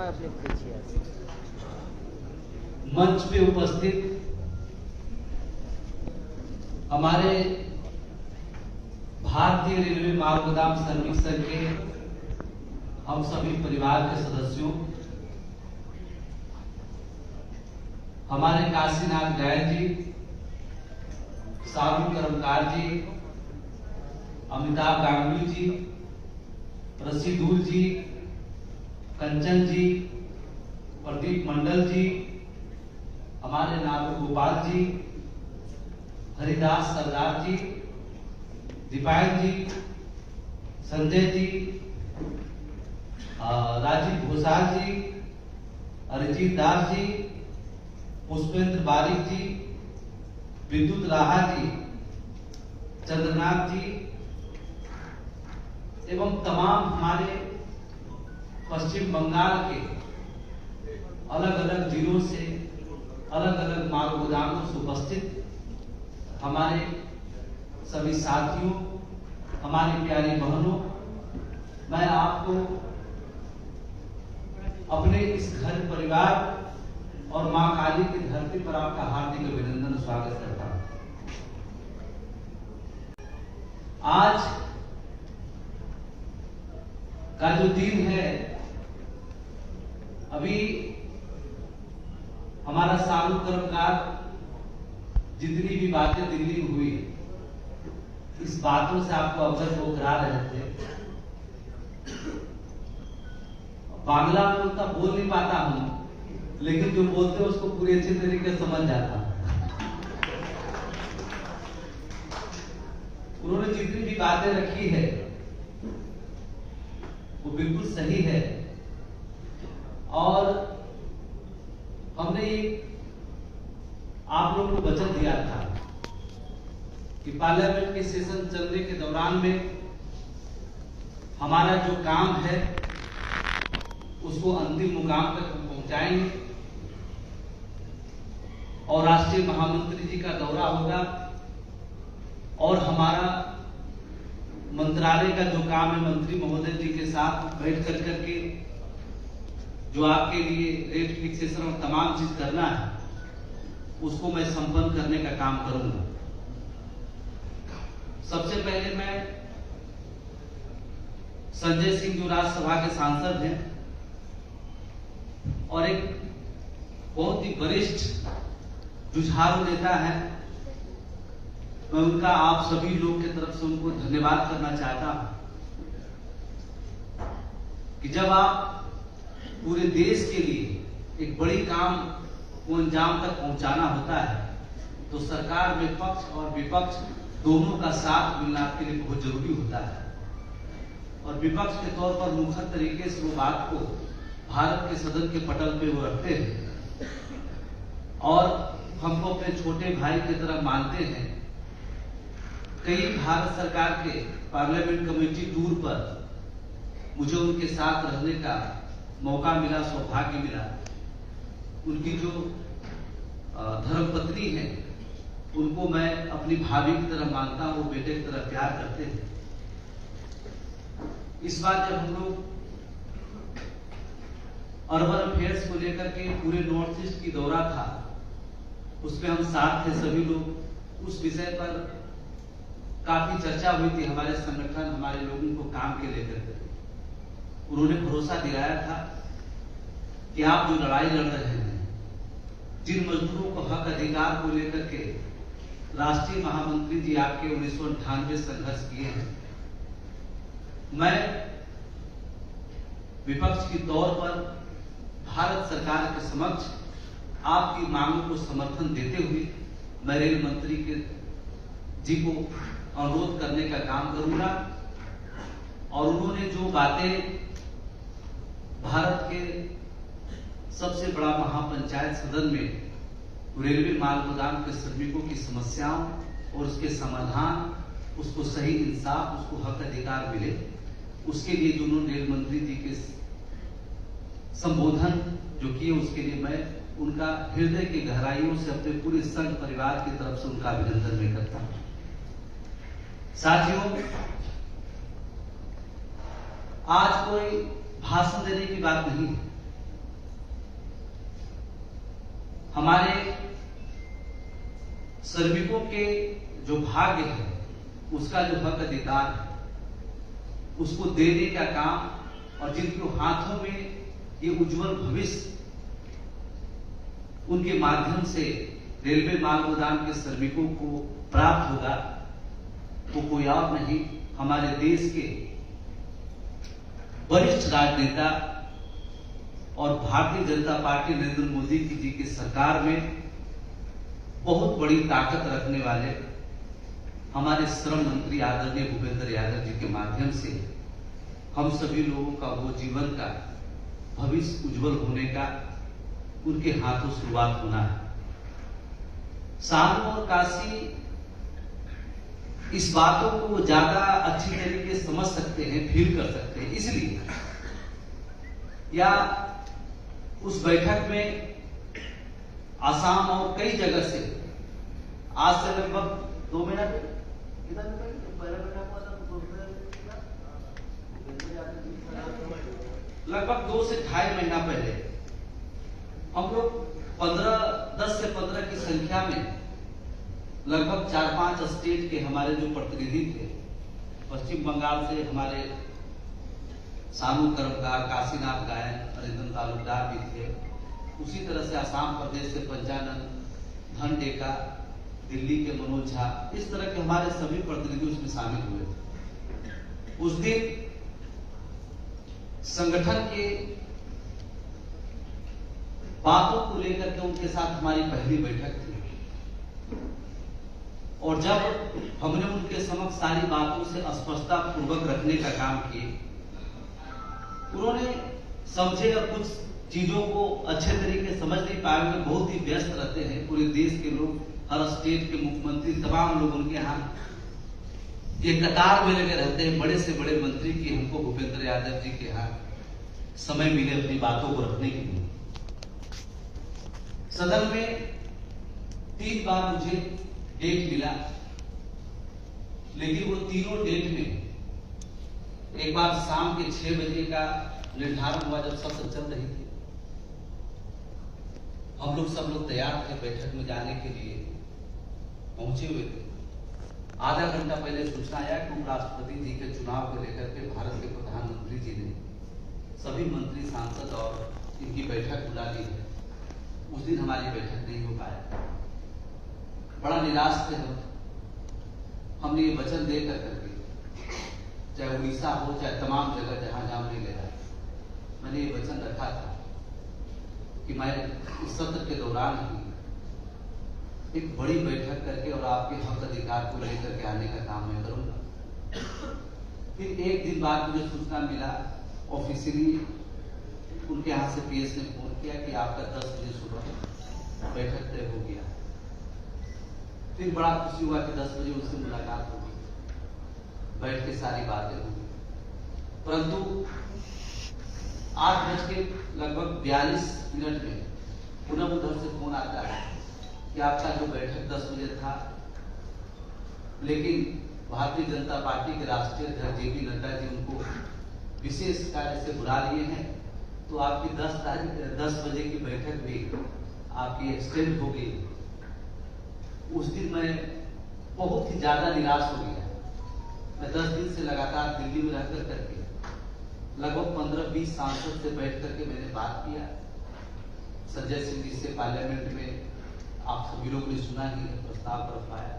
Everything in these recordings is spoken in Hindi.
अपने पूछिए। मंच पे उपस्थित हमारे भारतीय रेलवे माल गोदाम श्रमिक संघ के हम सभी परिवार के सदस्यों, हमारे काशीनाथ गायन जी, साधु कर्मकार जी, अमिताभ गांगुली जी, रशीदुल जी, कंचन जी, प्रदीप मंडल जी, हमारे नागू गोपाल जी, हरिदास सरदार जी, दीपायन जी, संजय जी, राजीव घोषाल जी, अरिजीत दास जी, पुष्पेंद्र बारिक जी, विद्युत राहा जी, चंद्रनाथ जी एवं तमाम हमारे पश्चिम बंगाल के अलग अलग जिलों से अलग अलग माल गोदामों से उपस्थित हमारे सभी साथियों, हमारी प्यारी बहनों, मैं आपको अपने इस घर परिवार और मां काली की धरती पर आपका हार्दिक अभिनंदन स्वागत करता हूं। आज का जो दिन है, अभी हमारा साधु कर्मकार जितनी भी बातें दिल्ली में हुई, इस बातों से आपको अवगत वो करा रहे थे। बांग्ला में उतना बोल नहीं पाता हूं, लेकिन जो बोलते हैं उसको पूरी अच्छी तरीके से समझ जाता हूं। उन्होंने जितनी भी बातें रखी है वो बिल्कुल सही है, और हमने आप लोगों को वचन दिया था कि पार्लियामेंट के सेशन चलने के दौरान में हमारा जो काम है उसको अंतिम मुकाम तक हम पहुंचाएंगे, और राष्ट्रीय महामंत्री जी का दौरा होगा, और हमारा मंत्रालय का जो काम है मंत्री महोदय जी के साथ बैठ कर करके जो आपके लिए रेट फिक्सेशन और तमाम चीज करना है उसको मैं संपन्न करने का काम करूंगा। सबसे पहले मैं संजय सिंह जो राज्यसभा के सांसद हैं और एक बहुत ही वरिष्ठ जुझारू नेता है, मैं उनका आप सभी लोग की तरफ से उनको धन्यवाद करना चाहता हूं कि जब आप पूरे देश के लिए एक बड़ी काम को अंजाम तक पहुंचाना होता है तो सरकार में पक्ष और विपक्ष दोनों का साथ मिलना आपके लिए बहुत जरूरी होता है। और विपक्ष के तौर पर मुखर तरीके से वो बात को भारत के सदन के पटल पे वो रखते हैं और हमको अपने छोटे भाई की तरह मानते हैं। कई भारत सरकार के पार्लियामेंट कमेटी टूर पर मुझे उनके साथ रहने का मौका मिला, सौभाग्य मिला। उनकी जो धर्मपत्नी है उनको मैं अपनी भाभी की तरह मानता हूं, वो बेटे की तरह प्यार करते हैं। इस बार जब हम लोग अर्बन अफेयर्स को लेकर के पूरे नॉर्थ ईस्ट की दौरा था, उसमें हम साथ थे सभी लोग। उस विषय पर काफी चर्चा हुई थी, हमारे संगठन हमारे लोगों को काम के लेकर के। उन्होंने भरोसा दिलाया था कि आप जो लड़ाई लड़ रहे हैं, जिन मजदूरों को हक अधिकार को लेकर के राष्ट्रीय महामंत्री जी आपके 1998 संघर्ष किए हैं, मैं विपक्ष के तौर पर भारत सरकार के समक्ष आपकी मांगों को समर्थन देते हुए मैं रेल मंत्री के जी को अनुरोध करने का काम करूंगा। और उन्होंने जो बातें भारत के सबसे बड़ा महापंचायत सदन में रेलवे माल गोदाम के श्रमिकों की समस्याओं और उसके समाधान, उसको सही इंसाफ, उसको हक अधिकार मिले, उसके लिए जो उन्होंने रेल मंत्री जी के संबोधन जो किए, उसके लिए मैं उनका हृदय की गहराइयों से अपने पूरे संघ परिवार की तरफ से उनका अभिनंदन मैं करता हूं। साथियों, आज कोई भाषण देने की बात नहीं है, हमारे श्रमिकों के जो भाग्य है, उसका जो हक अधिकार है, उसको देने का काम, और जिनके हाथों में ये उज्जवल भविष्य उनके माध्यम से रेलवे माल उड़ान के श्रमिकों को प्राप्त होगा, वो कोई और नहीं, हमारे देश के वरिष्ठ राजनेता और भारतीय जनता पार्टी नरेंद्र मोदी जी की सरकार में बहुत बड़ी ताकत रखने वाले हमारे श्रम मंत्री आदरणीय भूपेंद्र यादव जी के माध्यम से हम सभी लोगों का वो जीवन का भविष्य उज्जवल होने का उनके हाथों शुरुआत होना है। सानू और काशी इस बातों को वो ज्यादा अच्छी तरीके से समझ सकते हैं, फील कर सकते हैं, इसलिए या उस बैठक में आसाम और कई जगह से आज से लगभग 2 महीना लगभग 2 से 2.5 महीना पहले हम लोग 10 से 15 की संख्या में लगभग 4-5 स्टेट के हमारे जो प्रतिनिधि थे, पश्चिम बंगाल से हमारे सानू कर्मकार, काशीनाथ गायन, अरिंदम तालुकदार भी थे, उसी तरह से आसाम प्रदेश से पंचानंद, धन डेका, दिल्ली के मनोज झा, इस तरह के हमारे सभी प्रतिनिधि उसमें शामिल हुए थे। उस दिन संगठन के बातों को लेकर के उनके साथ हमारी पहली बैठक थी, और जब हमने उनके समक्ष सारी बातों से स्पष्टता पूर्वक रखने का काम किए, उन्होंने समझे और कुछ चीजों को अच्छे तरीके से समझ नहीं पाए, उन्हें बहुत ही व्यस्त रहते हैं पूरे देश के लोग, हर स्टेट के मुख्यमंत्री, तमाम लोग उनके यहाँ ये कतार में लगे रहते हैं, बड़े से बड़े मंत्री की हमको भूपेंद्र यादव जी के यहाँ समय मिले अपनी बातों को रखने के लिए। सदन में 3 बार मुझे डेट मिला, लेकिन वो तीनों डेट में एक बार शाम के 6 बजे का निर्धारण हुआ जब सत्र चल रही थी। हम लोग सब लोग तैयार थे बैठक में जाने के लिए, पहुंचे हुए थे। आधा घंटा पहले सूचना आया कि उपराष्ट्रपति जी के चुनाव को लेकर के भारत के प्रधानमंत्री जी ने सभी मंत्री, सांसद और इनकी बैठक बुला ली है। उस दिन हमारी बैठक नहीं हो पाया, बड़ा निराश थे हम। हमने ये वचन दे करके, चाहे उड़ीसा हो चाहे तमाम जगह जहां जहां नहीं ले रहा, मैंने ये वचन रखा था कि मैं इस सत्र के दौरान ही एक बड़ी बैठक करके और आपके हक अधिकार को लेकर के आने का काम मैं करूंगा। फिर एक दिन बाद मुझे सूचना मिला, ऑफिशियली उनके यहाँ से पीएस ने फोन किया कि आपका 10 बजे सुबह बैठक तय हो गया। फिर बड़ा खुशी हुआ कि 10 बजे उससे मुलाकात होगी, बैठ के सारी बातें होंगी। परंतु 8:42 में पुनः उधर से फोन आता है कि आपका जो बैठक 10 बजे था, लेकिन भारतीय जनता पार्टी के राष्ट्रीय अध्यक्ष जेपी नड्डा जी उनको विशेष कार्य से बुला लिए हैं, तो आपकी 10 बजे की बैठक भी आपकी एक्सटेंड हो गई। उस दिन मैं बहुत ही ज्यादा निराश हो गया। मैं 10 दिन से लगातार दिल्ली में रहकर करके लगभग 15-20 सांसद से बैठ करके मैंने बात किया। संजय सिंह जी से पार्लियामेंट में आप सभी लोगों ने सुना ही है, प्रस्ताव रखवाया,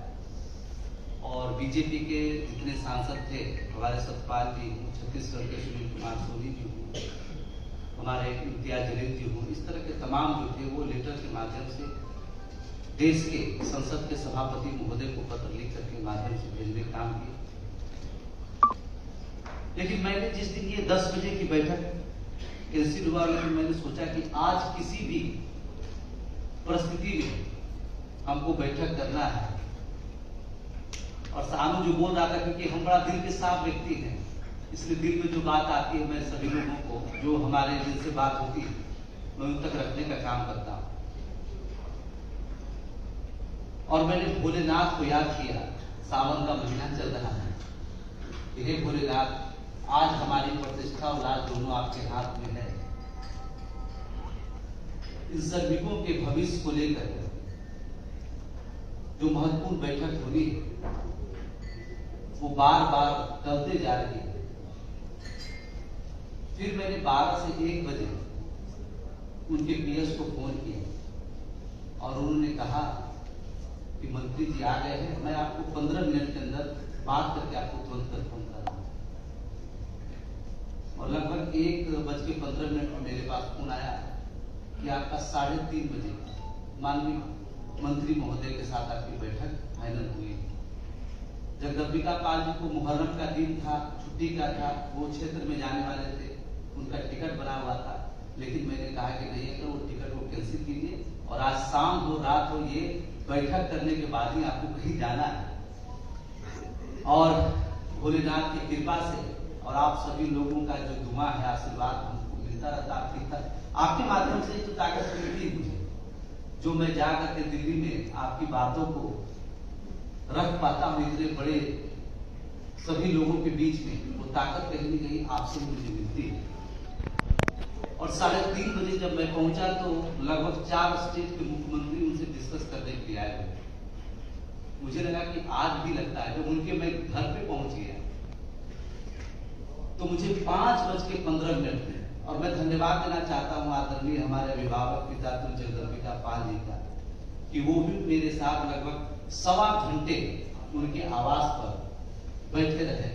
और बीजेपी के जितने सांसद थे, हमारे सतपाल जी हूँ, छत्तीसगढ़ के सुनील कुमार सोनी जी हूँ, हमारे इम्तियाज जलील जी हूँ, इस तरह के तमाम जो थे वो लेटर के माध्यम से देश के संसद के सभापति महोदय को पत्र लिख करके माध्यम से भेजने का काम किया। लेकिन मैंने जिस दिन ये 10 बजे की बैठक कैंसिल हुआ, लेकिन मैंने सोचा कि आज किसी भी परिस्थिति में हमको बैठक करना है। और सानू जो बोल रहा था, क्योंकि हम बड़ा दिल के साफ व्यक्ति हैं, इसलिए दिल में जो बात आती है मैं सभी लोगों को जो हमारे दिल से बात होती है मैं उन तक रखने का काम करता हूं। और मैंने भोलेनाथ को याद किया, सावन का महीना चल रहा है, हे भोलेनाथ, आज हमारी प्रतिष्ठा और राज दोनों आपके हाथ में है। इन श्रमिकों के भविष्य को लेकर जो महत्वपूर्ण बैठक होनी है वो बार बार टलते जा रही है। फिर मैंने 12 से 1 बजे उनके पीएस को फोन किया और उन्होंने कहा कि मंत्री जी आ गए हैं, मैं आपको 15 मिनट के अंदर बात करके आपको तुरंत फोन कर रहा हूं। और लगभग 1:15 में मेरे पास फोन आया कि आपका 3:30 बजे माननीय मंत्री महोदय के साथ आपकी बैठक फाइनल हुई। जगदम्बिका पाल जी को मुहर्रम का दिन था, छुट्टी का था, वो क्षेत्र में जाने वाले थे, उनका टिकट बना हुआ था, लेकिन मैंने कहा कि नहीं अगर वो टिकट को कैंसिल कीजिए और आज शाम हो रात हो ये बैठक करने के बाद ही आपको कहीं जाना है। और भोलेनाथ की कृपा से और आप सभी लोगों का जो दुआ है, आशीर्वाद हमको मिलता रहता, आपके माध्यम से जो ताकत मिलती है मुझे, जो मैं जाकर के दिल्ली में आपकी बातों को रख पाता हूं इतने बड़े सभी लोगों के बीच में, वो ताकत कहीं न कहीं आपसे मुझे मिलती है। और 3:30 बजे जब मैं पहुंचा तो लगभग 4 स्टेट के मुख्यमंत्री उनसे डिस्कस करने के लिए आए हुए। मुझे लगा कि आज भी लगता है जब उनके मैं घर पे पहुंच गया तो मुझे 5:15 में, और मैं धन्यवाद देना चाहता हूं आदरणीय हमारे अभिभावक पिता जगदम्बिका पाल जी का, कि वो भी मेरे साथ लगभग 1.25 घंटे उनके आवास पर बैठे रहे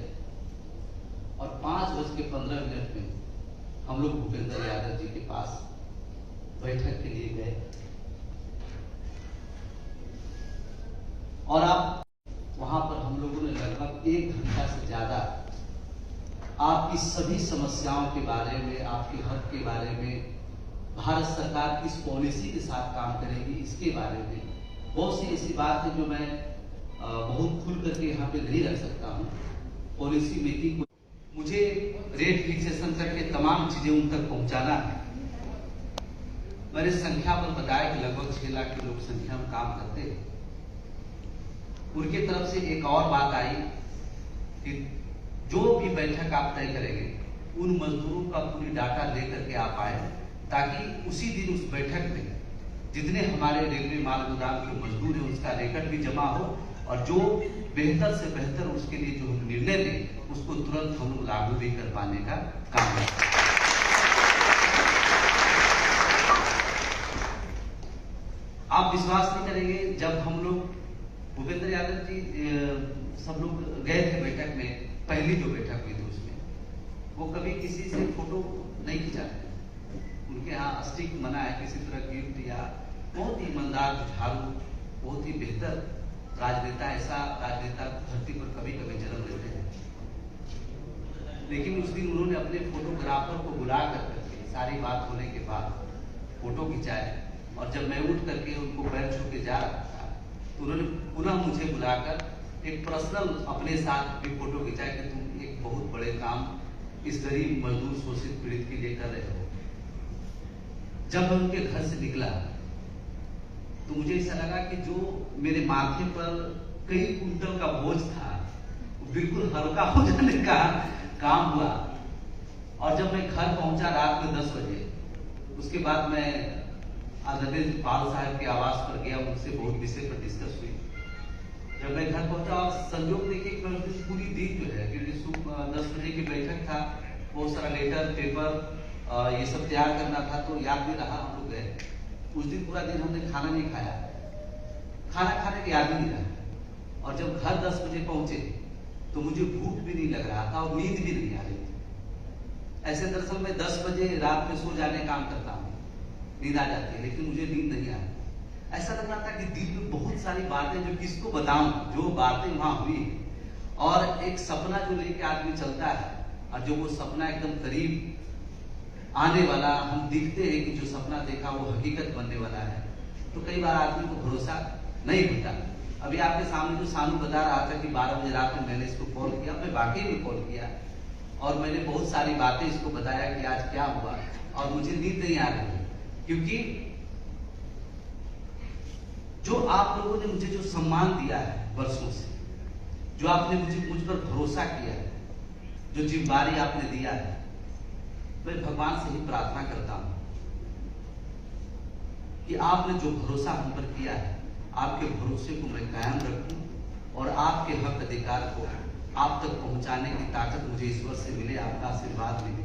और 5:15 में हम लोग भूपेंद्र यादव जी के पास बैठक के लिए गए। और आप वहां पर हम लोगों ने लगभग 1 घंटा से ज्यादा आपकी सभी समस्याओं के बारे में, आपके हक के बारे में, भारत सरकार किस पॉलिसी के साथ काम करेगी इसके बारे में बहुत सी ऐसी बात है जो मैं बहुत खुल करके यहाँ पे नहीं रख सकता हूँ। पॉलिसी मीटिंग को मुझे रेट फिक्सेशन करके तमाम चीजें उन तक पहुंचाना है। मैंने संख्या पर बताया कि लगभग 6 लाख की लोग संख्या में काम करते हैं। उनकी तरफ से एक और बात आई कि जो भी बैठक आप तय करेंगे उन मजदूरों का पूरी डाटा लेकर के आप आए, ताकि उसी दिन उस बैठक में जितने हमारे रेलवे माल गोदाम के मजदूर हैं उसका रिकॉर्ड भी जमा हो और जो बेहतर से बेहतर उसके लिए जो हम निर्णय लें उसको तुरंत हम लोग लागू भी कर पाने का काम है। आप विश्वास नहीं करेंगे, जब हम लोग भूपेंद्र यादव जी सब लोग गए थे बैठक में, पहली जो बैठक हुई थी उसमें वो कभी किसी से फोटो नहीं खिंचाते, उनके यहाँ स्टिक मना है, किसी तरह गिफ्ट या बहुत ही ईमानदार जुझारू बहुत ही बेहतर राजनेता, ऐसा राजनेता धरती पर कभी कभी जन्म लेते हैं। लेकिन उस दिन उन्होंने अपने फोटोग्राफर को बुला करके सारी बात होने के बाद फोटो खिंचाए और जब मैं उठ करके उनको पैर छू के जा रहा था तो उन्होंने पुनः मुझे बुलाकर एक पर्सनल अपने साथ भी फोटो खिंचाया कि तुम एक बहुत बड़े काम इस गरीब मजदूर शोषित पीड़ित के लिए कर रहे हो। जब मैं उनके घर से निकला तो मुझे ऐसा लगा कि जो मेरे माथे पर कई कुंटल का बोझ था वो बिल्कुल हल्का हो जाने का काम हुआ। और जब मैं घर पहुंचा रात में 10 बजे, उसके बाद मैं आदरणीय पाल साहब के आवास पर गया, उनसे बहुत विषय पर डिस्कस हुई। जब मैं घर पहुंचा और संयोग देखिए कि मैं पूरी दिन जो है, क्योंकि 10 बजे की बैठक था, बहुत सारा लेटर पेपर ये सब तैयार करना था, तो याद नहीं रहा। हम लोग गए उस दिन पूरा दिन हमने खाना नहीं खाया, खाना खाने की याद ही नहीं रहा। और जब घर 10 बजे पहुंचे तो मुझे भूख भी नहीं लग रहा था और नींद भी नहीं आ रही थी। ऐसे दरअसल मैं 10 बजे रात में सो जाने काम करता हूँ, नींद आ जाती है, लेकिन मुझे नींद नहीं आ रही। ऐसा लग रहा था कि दिल में बहुत सारी बातें जो किसको बताऊं, जो बातें वहां हुई। और एक सपना जो लेके आदमी चलता है और जो वो सपना एकदम करीब आने वाला, हम दिखते हैं कि जो सपना देखा वो हकीकत बनने वाला है, तो कई बार आदमी को भरोसा नहीं होता। अभी आपके सामने जो सानू बता रहा था कि 12 बजे रात में मैंने इसको कॉल किया, मैं वाकई में कॉल किया और मैंने बहुत सारी बातें इसको बताया कि आज क्या हुआ, और मुझे नींद नहीं आ रही है, क्योंकि जो आप लोगों ने मुझे जो सम्मान दिया है वर्षों से, जो आपने मुझ पर भरोसा किया है, जो जिम्मेदारी आपने दिया है, मैं भगवान से ही प्रार्थना करता हूं कि आपने जो भरोसा हम पर किया है, आपके भरोसे को मैं कायम रखूं और आपके हक अधिकार को आप तक पहुंचाने की ताकत मुझे ईश्वर से मिले, आपका आशीर्वाद मिले।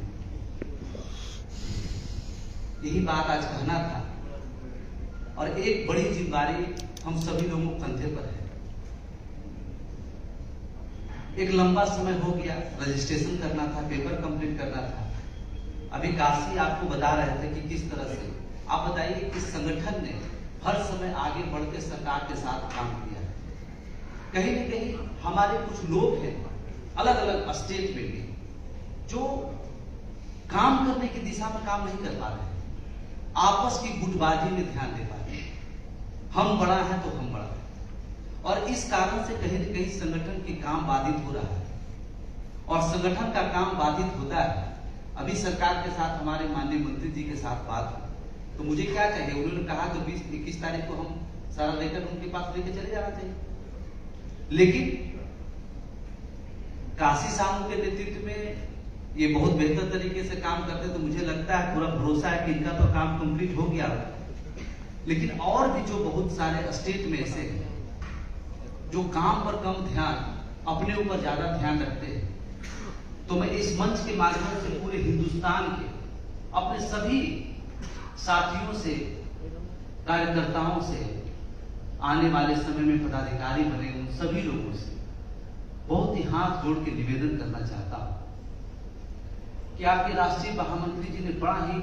यही बात आज कहना था। और एक बड़ी जिम्मेदारी हम सभी लोगों के कंधे पर है। एक लंबा समय हो गया, रजिस्ट्रेशन करना था, पेपर कंप्लीट करना था। अभी काशी आपको बता रहे थे कि किस तरह से, आप बताइए किस संगठन ने हर समय आगे बढ़ के सरकार के साथ काम किया है। कहीं न कहीं हमारे कुछ लोग हैं अलग अलग स्टेट में भी जो काम करने की दिशा में काम नहीं कर पा रहे, आपस की गुटबाजी में ध्यान दे पा रहे। हम बड़ा है तो हम बड़ा है, और इस कारण से कहीं न कहीं संगठन की काम बाधित हो रहा है। और संगठन का काम बाधित होता है। अभी सरकार के साथ हमारे माननीय मंत्री जी के साथ बात हुई, तो मुझे क्या चाहिए, उन्होंने कहा कि 20-21 तारीख को हम सारा लेकर उनके पास लेकर चले जाना चाहिए। लेकिन काशी साहब के नेतृत्व में ये बहुत बेहतर तरीके से काम करते, तो मुझे लगता है, पूरा भरोसा है कि इनका तो काम कंप्लीट हो गया। लेकिन और भी जो बहुत सारे स्टेट में ऐसे हैं जो काम पर कम ध्यान, अपने ऊपर ज्यादा ध्यान रखते हैं, तो मैं इस मंच के माध्यम से पूरे हिंदुस्तान के अपने सभी साथियों से, कार्यकर्ताओं से, आने वाले समय में पदाधिकारी बने उन सभी लोगों से बहुत ही हाथ जोड़ के निवेदन करना चाहता हूं कि आपके राष्ट्रीय महामंत्री जी ने बड़ा ही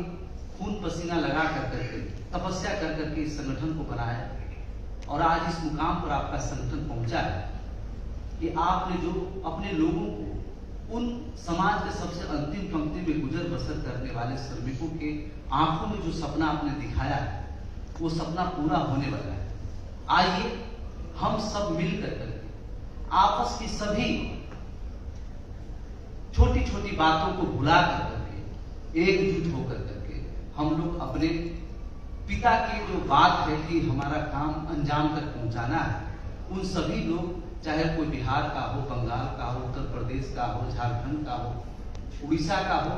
खून पसीना लगा करके, तपस्या कर करके इस संगठन को बनाया, और आज इस मुकाम पर आपका संगठन पहुंचा है कि आपने जो अपने लोगों को, उन समाज के सबसे अंतिम पंक्ति में गुजर बसर करने वाले श्रमिकों के आंखों में जो सपना आपने दिखाया है, वो सपना पूरा होने वाला है। आइए हम सब मिलकर करके आपस की सभी छोटी छोटी बातों को भुला करके, एकजुट होकर करके हम लोग अपने पिता की जो बात है कि हमारा काम अंजाम तक पहुंचाना है, उन सभी लोग, चाहे कोई बिहार का हो, बंगाल का हो, उत्तर प्रदेश का हो, झारखंड का हो, उड़ीसा का हो,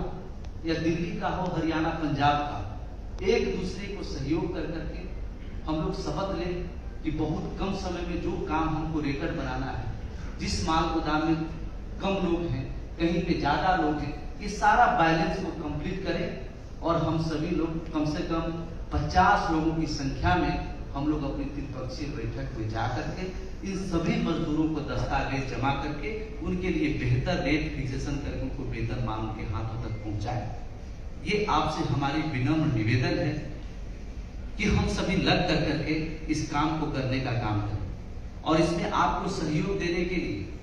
या दिल्ली का हो, हरियाणा, पंजाब का, एक दूसरे को सहयोग कर करके हम लोग शपथ लें कि बहुत कम समय में जो काम हमको रिकॉर्ड बनाना है, जिस माल गोदाम में कम लोग हैं, कहीं पे ज्यादा लोग हैं, ये सारा बैलेंस को कंप्लीट करें और हम सभी लोग कम से कम 50 लोगों की संख्या में हम लोग अपनी त्रिपक्षीय बैठक में जा करके इन सभी मजदूरों को दस्तावेज जमा करके उनके लिए बेहतर रेट फिक्सेशन करके उनको वेतन मान उनके हाथों तक पहुंचाए। ये आपसे हमारी विनम्र निवेदन है कि हम सभी लग कर करके इस काम को करने का काम करें, और इसमें आपको सहयोग देने के लिए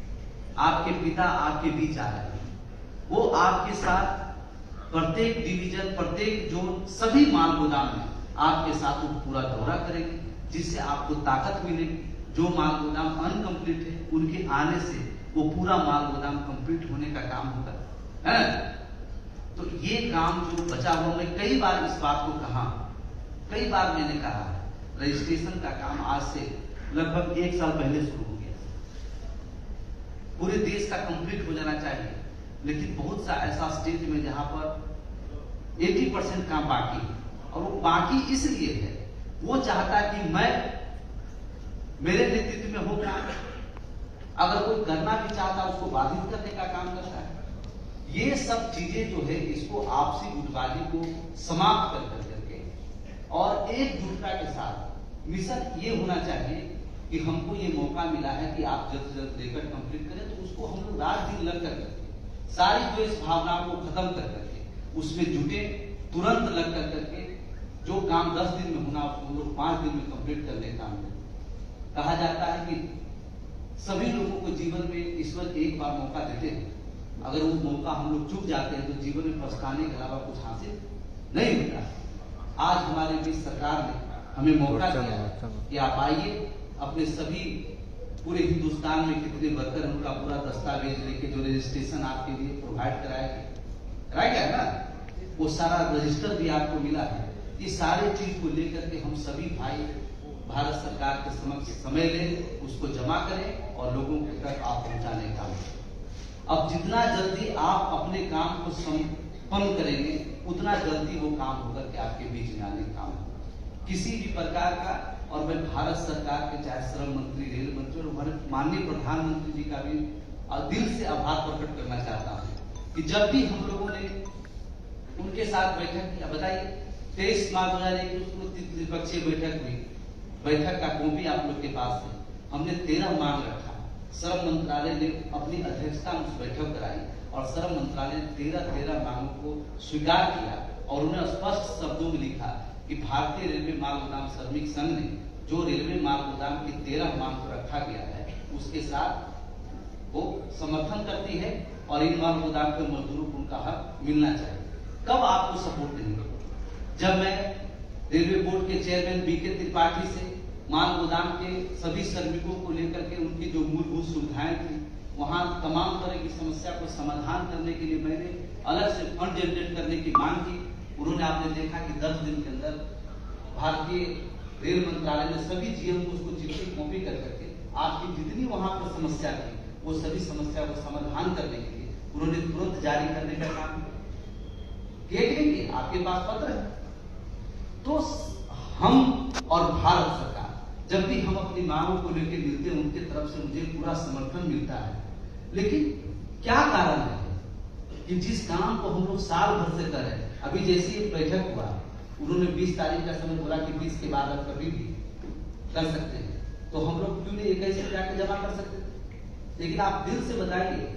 आपके पिता आपके बीच आ रहे हैं। वो आपके साथ प्रत्येक डिवीजन, प्रत्येक जोन, सभी माल गोदाम में आपके साथ वो पूरा दौरा करेंगे, जिससे आपको ताकत मिलेगी। जो माल गोदाम अनकंप्लीट है, उनके आने से वो पूरा माल गोदाम कंप्लीट होने का काम होगा, है। तो ये काम जो बचा हुआ, मैं कई बार इस बात को कहा, कई बार मैंने कहा, रजिस्ट्रेशन का काम आज से लगभग 1 साल पहले शुरू हो गया। पूरे देश का कंप्लीट हो जाना चाहिए, लेकिन बहुत सा ऐसा स्टेट में जहां पर 80% काम बाकी है, और वो बाकी इसलिए है, वो चाहता है कि मैं, मेरे नेतृत्व में हो काम, अगर कोई करना भी चाहता है उसको बाधित करने का काम करता है। ये सब चीजें जो है, इसको आपसी गुटबाजी को समाप्त कर करके और एकजुटता के साथ मिशन ये होना चाहिए कि हमको ये मौका मिला है कि आप जल्द से जल्द लेकर कंप्लीट करें, तो उसको हम लोग रात दिन लग करके सारी द्वेष भावनाओं को खत्म कर करके उसमें जुटे, तुरंत लग कर करके जो काम 10 दिन में होना उसको हम लोग 5 दिन में कंप्लीट करने का काम करें। कहा जाता है कि सभी लोगों को जीवन में ईश्वर एक बार मौका देते हैं, अगर वो मौका हम लोग चूक जाते हैं तो जीवन में पछताने के अलावा कुछ हासिल नहीं होता। आज हमारे बीच सरकार ने हमें मौका दिया कि आप आइए, अपने सभी पूरे हिंदुस्तान में कितने वर्कर उनका पूरा दस्तावेज लेके, जो रजिस्ट्रेशन आपके लिए प्रोवाइड कराया गया ना, वो सारा रजिस्टर भी आपको मिला है। ये सारे चीज को लेकर के हम सभी भाई भारत सरकार के समक्ष समय लें, उसको जमा करें और लोगों के तक आप पहुंचाने का। अब जितना जल्दी आप अपने काम को संपन्न करेंगे, उतना जल्दी वो काम होकर के आपके बीच में आने का काम होगा। किसी भी प्रकार का, और मैं भारत सरकार के चाहे श्रम मंत्री, रेल मंत्री और हमारे माननीय प्रधानमंत्री जी का भी दिल से आभार प्रकट करना चाहता हूं कि जब भी हम लोगों ने उनके साथ बैठक किया, बताइए 23 मार्च 2021 को त्रिपक्षीय बैठक हुई, बैठक का कॉपी आप लोग के पास है। हमने 13 मांग रखा, श्रम मंत्रालय ने अपनी अध्यक्षता में उस बैठक कराई और श्रम मंत्रालय ने 13 मांगों को स्वीकार किया और उन्हें स्पष्ट शब्दों में लिखा कि भारतीय रेलवे माल गोदाम श्रमिक संघ ने जो रेलवे माल गोदाम की 13 मांग को रखा गया है उसके साथ वो समर्थन करती है और इन माल गोदाम के मजदूरों को उनका हक मिलना चाहिए। कब आपको सपोर्ट देंगे? जब मैं रेलवे बोर्ड के चेयरमैन बीके त्रिपाठी से माल गोदाम के सभी श्रमिकों को लेकर के उनकी जो मूलभूत सुविधाएं थी, वहां तमाम तरह की समस्या को समाधान करने के लिए मैंने अलग से फंड जनरेट करने की मांग की। उन्होंने, आपने देखा कि 10 दिन के अंदर भारतीय रेल मंत्रालय ने सभी जीएम को उसको चिट्ठी कॉपी कर करके आपकी जितनी वहां पर समस्या थी वो सभी समस्या को समाधान करने के लिए उन्होंने तुरंत जारी करने का काम किया कि नहीं किया? आपके पास पत्र है। तो हम और भारत सरकार जब भी हम अपनी मांगों को लेकर मिलते हैं उनकी तरफ से मुझे पूरा समर्थन मिलता है। लेकिन क्या कारण है कि जिस काम को हम लोग साल भर से कर रहे हैं, अभी जैसे ये बैठक हुआ उन्होंने 20 तारीख का समय बोला कि 20 के बाद आप कभी भी कर सकते हैं, तो हम लोग क्यों नहीं 21 जाके जमा कर सकते थे? लेकिन आप दिल से बताइए,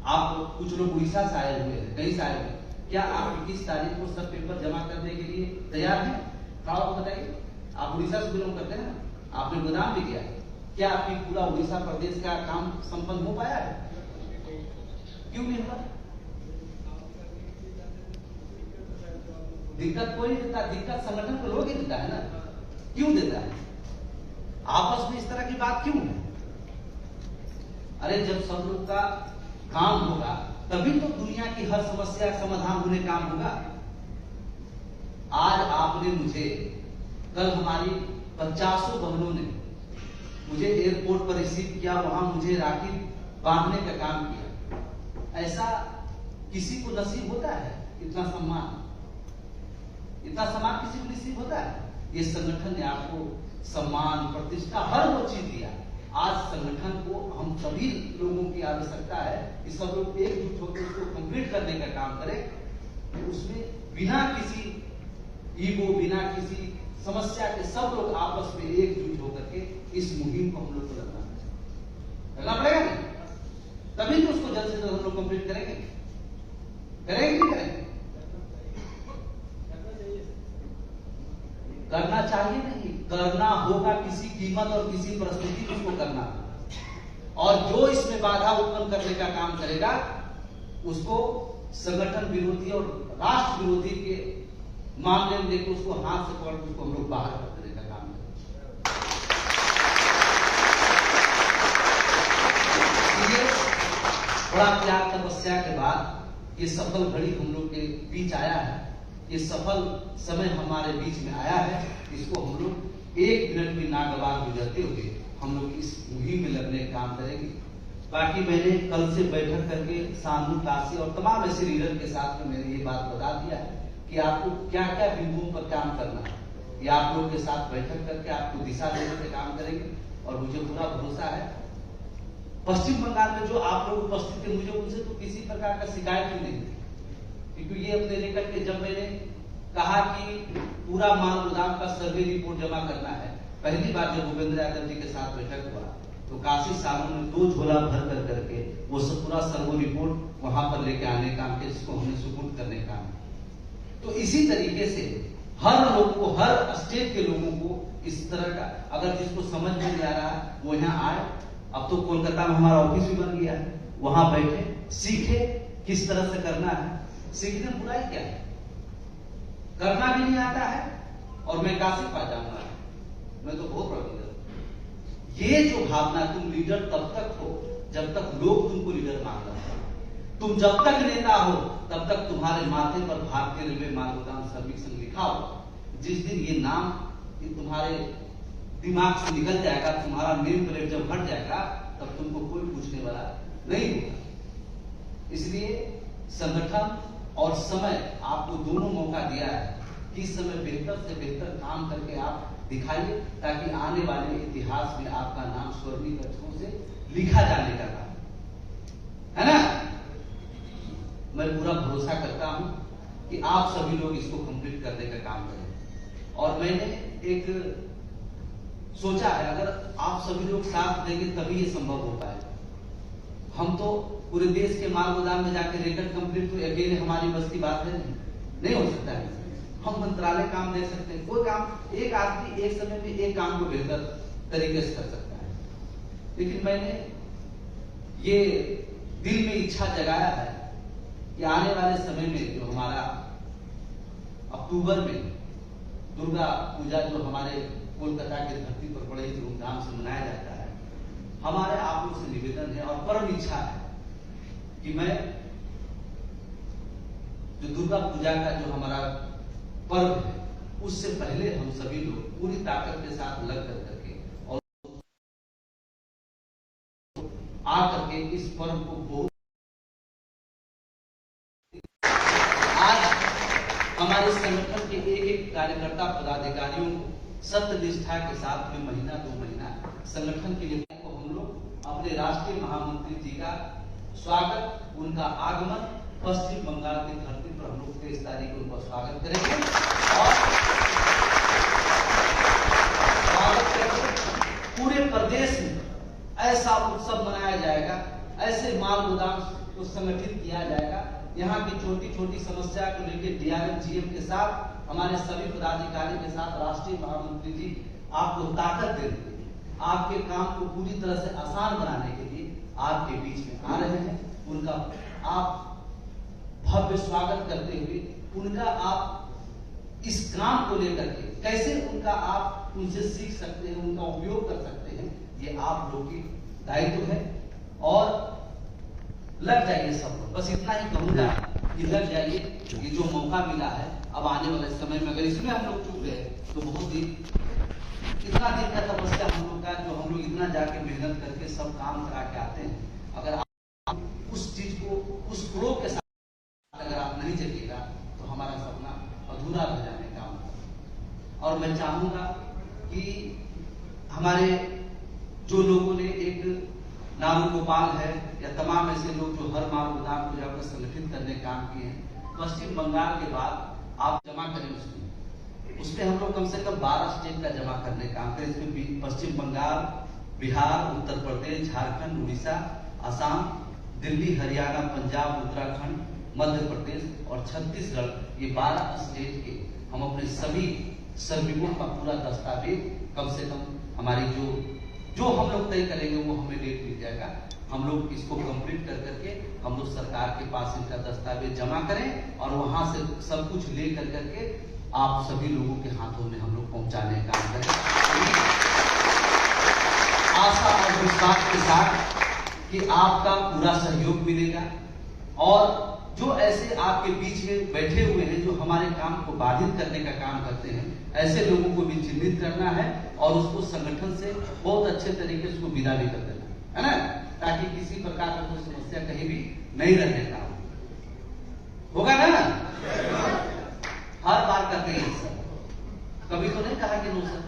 आप कुछ लोग उड़ीसा से आए हुए हैं, कहीं से आए हुए, क्या आप 21 तारीख को सब पेपर जमा करने के लिए तैयार हैं? खड़ा होकर बताइए। आप उड़ीसा से बिलोंग करते हैं ना, आपने गोदाम भी किया, क्या आपकी पूरा उड़ीसा प्रदेश का काम संपन्न हो पाया है? क्यों नहीं हुआ? दिक्कत कोई नहीं देता, दिक्कत संगठन को लोग ही देता है ना। क्यों देता है? आपस में इस तरह की बात क्यों है? अरे जब सब लोग का काम होगा तभी तो दुनिया की हर समस्या का समाधान होने काम होगा। आज आपने मुझे, कल हमारी 50 बहनों ने मुझे एयरपोर्ट पर रिसीव किया, वहां मुझे राखी बांधने का काम किया। ऐसा किसी को नसीब होता है? इतना सम्मान किसी को नसीब होता है? ये संगठन ने आपको सम्मान, प्रतिष्ठा, हर वो चीज दिया। आज संगठन को हम सभी लोगों की आवश्यकता है कि सब लोग एकजुट होकर उसको कंप्लीट करने का काम करें। उसमें बिना किसी ईगो, बिना किसी समस्या के सब लोग आपस में एकजुट होकर के इस मुहिम को हम लोग को करना पड़ेगा नहीं, तभी तो उसको जल्द से जल्द हम लोग कंप्लीट करेंगे नहीं करेंगे? करना चाहिए नहीं, करना होगा, किसी कीमत और किसी परिस्थिति में उसको करना। और जो इसमें बाधा उत्पन्न करने का काम करेगा उसको संगठन विरोधी और राष्ट्र विरोधी के मामले में लेकर उसको हाथ से पकड़ उसको हम लोग बाहर कर देने का काम करेंगे। बड़ा त्याग तपस्या के बाद ये सफल घड़ी हम लोग के बीच आया है, ये सफल समय हमारे बीच में आया है। इसको हम लोग 1 मिनट भी ना गवा गुजरते हुए हम लोग इस मुहिम में लगने का काम करेंगे। बाकी मैंने कल से बैठक करके सानू, काशी और तमाम ऐसे लीडर के साथ में मैंने ये बात बता दिया है कि आपको क्या क्या बिंदुओं पर काम करना है। ये आप लोग के साथ बैठक करके आपको दिशा देने से काम करेंगे और मुझे पूरा भरोसा है पश्चिम बंगाल में जो आप लोग उपस्थित थे, मुझे उनसे तो किसी प्रकार का शिकायत ही नहीं थी, क्योंकि ये अपने लेकर के जब मैंने कहा कि पूरा माल गोदाम का सर्वे रिपोर्ट जमा करना है, पहली बार जब भूपेंद्र यादव जी के साथ बैठक हुआ तो काशी सालों में 2 झोला भर कर करके वो सब पूरा सर्वे रिपोर्ट वहां पर लेके आने काम के, जिसको हमने सुपुर्द करने काम। तो इसी तरीके से हर लोग को, हर स्टेट के लोगों को इस तरह का, अगर जिसको समझ में नहीं आ रहा वो यहाँ आए। अब तो कोलकाता में हमारा ऑफिस भी बन गया है, वहां बैठे सीखे किस तरह से करना है। सीखने में बुराई क्या है? करना भी नहीं आता है और मैं काशी पा जाऊंगा, मैं तो बहुत बड़ा लीडर। ये जो भावना, तुम लीडर तब तक हो जब तक लोग तुमको लीडर मान रहे हैं। तुम जब तक नेता हो तब तक तुम्हारे माथे पर भारतीय रेलवे माल गोदाम श्रमिक संघ लिखा हो। जिस दिन ये नाम तुम्हारे दिमाग से निकल जाएगा, तुम्हारा नेम प्लेट जब हट जाएगा, तब तुमको कोई पूछने वाला नहीं होगा। इसलिए संगठन और समय आपको दोनों मौका दिया है कि इस समय बेहतर से बेहतर काम करके आप दिखाइए, ताकि आने वाले इतिहास में आपका नाम स्वर्णिम अक्षरों से लिखा जाने का काम है ना। मैं पूरा भरोसा करता हूं कि आप सभी लोग इसको कंप्लीट करने का काम करें। और मैंने एक सोचा है, अगर आप सभी लोग साथ देंगे तभी ये संभव हो पाएगा। हम तो पूरे देश के माल गोदाम में जाकर रिकॉर्ड कंप्लीट, तो अकेले हमारी बस की बात है, नहीं हो सकता है। हम मंत्रालय काम दे सकते हैं, कोई काम एक आदमी एक समय में एक काम को बेहतर तरीके से कर सकता है। लेकिन मैंने ये दिल में इच्छा जगाया है कि आने वाले समय में जो हमारा अक्टूबर में दुर्गा पूजा जो हमारे कोलकाता की धरती पर बड़े ही धूमधाम से मनाया जाता है, हमारे आप लोग से निवेदन है और परम इच्छा है कि मैं जो दुर्गा पूजा का जो हमारा पर्व है, उससे पहले हम सभी लोग पूरी ताकत के साथ लग करके और आकर के इस पर्व को बहुत हमारे संगठन के एक एक कार्यकर्ता पदाधिकारियों को सत्य निष्ठा के साथ में महीना 2 महीना संगठन के लिए को हम लोग अपने राष्ट्रीय महामंत्री जी का स्वागत, उनका आगमन पश्चिम बंगाल की धरती पर हम लोग 23 तारीख को उनका स्वागत करेंगे और स्वागत करेंगे। पूरे प्रदेश में ऐसा उत्सव मनाया जाएगा, ऐसे माल गोदाम को संगठित किया जाएगा। यहाँ की छोटी छोटी समस्या को लेकर डीआरएम जीएम के साथ हमारे सभी पदाधिकारी के साथ राष्ट्रीय महामंत्री जी आपको ताकत देने, आपके काम को पूरी तरह से आसान बनाने के लिए आपके बीच में आ रहे हैं। उनका आप भव्य स्वागत करते हुए उनका आप इस काम को लेकर के कैसे उनका आप उनसे सीख सकते हैं, उनका उपयोग कर सकते हैं, ये आप लोग की दायित्व है। और लग जाइए सब लोग, बस इतना ही कहूंगा कि लग जाइए। ये जो मौका मिला है, अब आने वाले समय में अगर इसमें हम लोग चूक गए तो बहुत ही इतना दिन का तपस्या हम लोग का, जो हम लोग इतना जाके मेहनत करके सब काम करा के आते हैं, अगर आप उस चीज को उस फ्लो के साथ अगर आप नहीं चलिएगा तो हमारा सपना अधूरा रह जाने का। और मैं चाहूंगा कि हमारे जो लोगों ने एक नारू गोपाल है या तमाम ऐसे लोग जो हर माल गोदाम को जाकर संगठित करने काम किए हैं, पश्चिम बंगाल के बाद आप जमा करें उसमें हम लोग कम से कम 12 स्टेट का जमा करने काम करें। इसमें पश्चिम बंगाल, बिहार, उत्तर प्रदेश, झारखंड, उड़ीसा, असम, दिल्ली, हरियाणा, पंजाब, उत्तराखंड, मध्य प्रदेश और छत्तीसगढ़, ये 12 स्टेट के हम अपने सभी श्रमिकों का पूरा दस्तावेज कम से कम हमारी जो हम लोग तय करेंगे वो हमें डेट मिल जाएगा। हम लोग इसको कंप्लीट कर करके हम लोग सरकार के पास इनका दस्तावेज जमा करें और वहां से सब कुछ ले कर करके आप सभी लोगों के हाथों में हम लोग पहुंचाने का काम करें, आशा और विश्वास के साथ कि आपका पूरा सहयोग मिलेगा। और जो ऐसे आपके बीच में बैठे हुए हैं जो हमारे काम को बाधित करने का काम करते हैं, ऐसे लोगों को भी चिन्हित करना है और उसको संगठन से बहुत अच्छे तरीके से उसको विदा भी कर देना है ना, ताकि किसी प्रकार का कोई समस्या कहीं भी नहीं रहने का होगा ना। हर बार करते हैं सर, कभी तो नहीं कहा कि नो सर,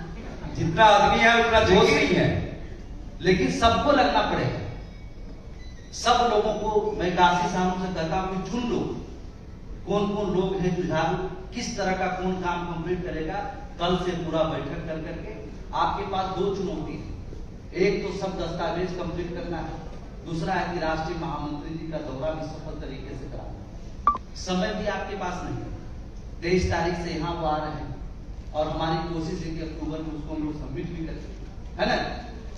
जितना आदमी है उतना दोष नहीं है, लेकिन सबको लगना पड़ेगा। सब लोगों को मैं काशी साहब से कहता हूं कि चुन लो कौन कौन लोग हैं जुझारू, किस तरह का कौन काम कंप्लीट करेगा। कल से पूरा बैठक कर करके आपके पास 2 चुनौती है, एक तो सब दस्तावेज कंप्लीट करना है, दूसरा है कि राष्ट्रीय महामंत्री जी का दौरा भी सफल तरीके से कराना। समय भी आपके पास नहीं है, 23 तारीख से यहाँ वो आ रहे हैं और हमारी कोशिश है कि अक्टूबर में उसको हम लोग सबमिट भी करें, है ना।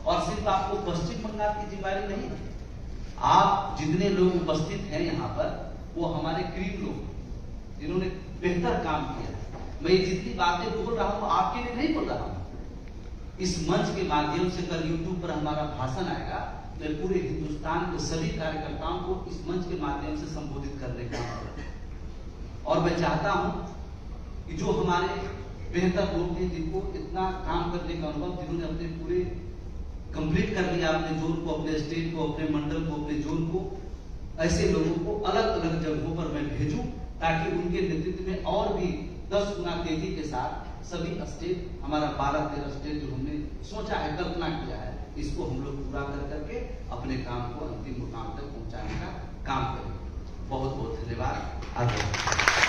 और सिर्फ आपको पश्चिम बंगाल की जिम्मेदारी नहीं है, आप जितने लोग उपस्थित हैं यहाँ पर वो हमारे करीब लोग जिन्होंने बेहतर काम किया है। मैं जितनी बातें बोल रहा हूँ आपके लिए नहीं बोल रहा हूँ, इस मंच के माध्यम से कल यूट्यूब पर हमारा भाषण आएगा, मैं पूरे हिंदुस्तान के सभी कार्यकर्ताओं को इस मंच के माध्यम से संबोधित करने का और मैं चाहता हूं कि जो हमारे बेहतर लोग हैं जिनको इतना काम करने का अनुभव, जिन्होंने अपने पूरे कंप्लीट कर लिया अपने जोन को, अपने स्टेट को, अपने मंडल को, अपने जोन को, ऐसे लोगों को अलग अलग जगहों पर मैं भेजूं ताकि उनके नेतृत्व में और भी 10 गुना तेजी के साथ सभी स्टेट, हमारा 12-13 स्टेट जो हमने सोचा है, कल्पना किया है, इसको हम लोग पूरा कर करके अपने काम को अंतिम मुकाम तक पहुंचाने का काम करें। बहुत बहुत धन्यवाद। आगे